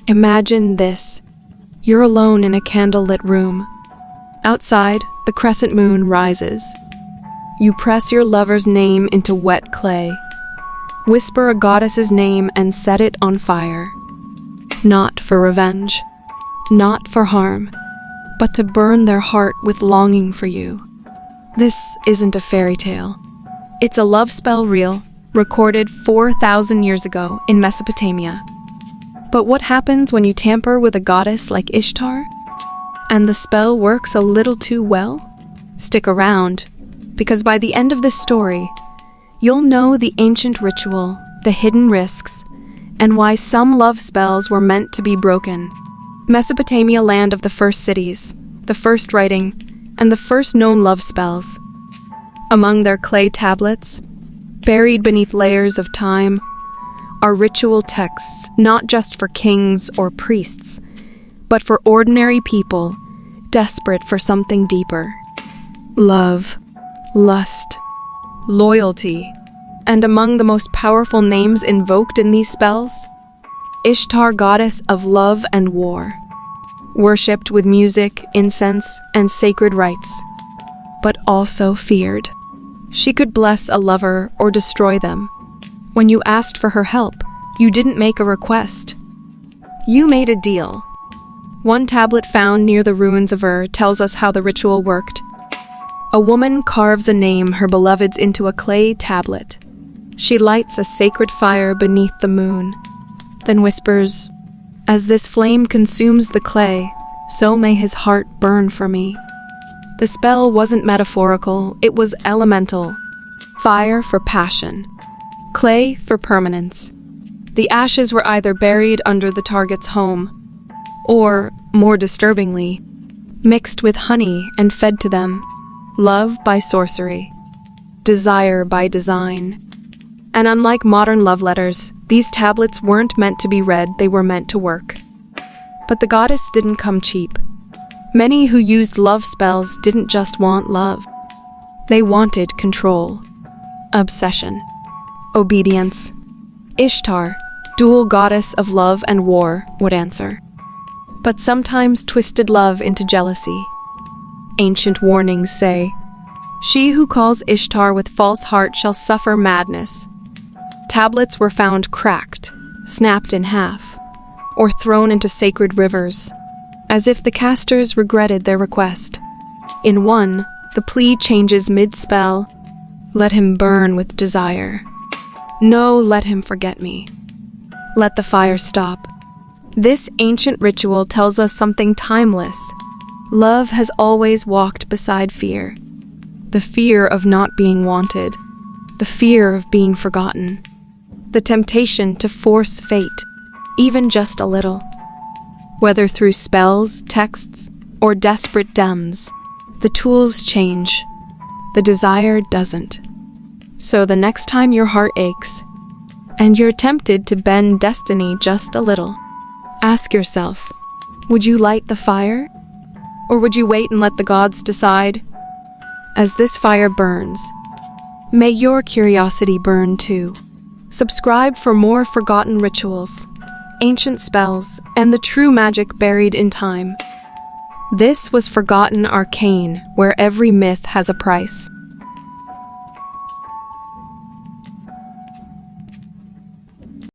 Imagine this. You're alone in a candlelit room. Outside, the crescent moon rises. You press your lover's name into wet clay. Whisper a goddess's name and set it on fire. Not for revenge, not for harm, but to burn their heart with longing for you. This isn't a fairy tale. It's a love spell real, recorded 4,000 years ago in Mesopotamia. But what happens when you tamper with a goddess like Ishtar? And the spell works a little too well? Stick around, because by the end of this story, you'll know the ancient ritual, the hidden risks, and why some love spells were meant to be broken. Mesopotamia, land of the first cities, the first writing, and the first known love spells. Among their clay tablets, buried beneath layers of time, are ritual texts not just for kings or priests, but for ordinary people desperate for something deeper. Love, lust, loyalty, and among the most powerful names invoked in these spells, Ishtar, goddess of love and war, worshipped with music, incense, and sacred rites, but also feared. She could bless a lover or destroy them. When you asked for her help, you didn't make a request. You made a deal. One tablet found near the ruins of Ur tells us how the ritual worked. A woman carves a name her beloved's into a clay tablet. She lights a sacred fire beneath the moon, then whispers, "As this flame consumes the clay, so may his heart burn for me." The spell wasn't metaphorical, it was elemental. Fire for passion, clay for permanence. The ashes were either buried under the target's home, or, more disturbingly, mixed with honey and fed to them. Love by sorcery, desire by design. And unlike modern love letters, these tablets weren't meant to be read, they were meant to work. But the goddess didn't come cheap. Many who used love spells didn't just want love. They wanted control, obsession, obedience. Ishtar, dual goddess of love and war, would answer. But sometimes twisted love into jealousy. Ancient warnings say, "She who calls Ishtar with false heart shall suffer madness." Tablets were found cracked, snapped in half, or thrown into sacred rivers, as if the casters regretted their request. In one, the plea changes mid-spell, "Let him burn with desire." No, let him forget me. Let the fire stop. This ancient ritual tells us something timeless. Love has always walked beside fear. The fear of not being wanted. The fear of being forgotten. The temptation to force fate, even just a little. Whether through spells, texts, or desperate dems, the tools change. The desire doesn't. So the next time your heart aches, and you're tempted to bend destiny just a little, ask yourself, would you light the fire? Or would you wait and let the gods decide? As this fire burns, may your curiosity burn too. Subscribe for more forgotten rituals, ancient spells, and the true magic buried in time. This was Forgotten Arcane, where every myth has a price.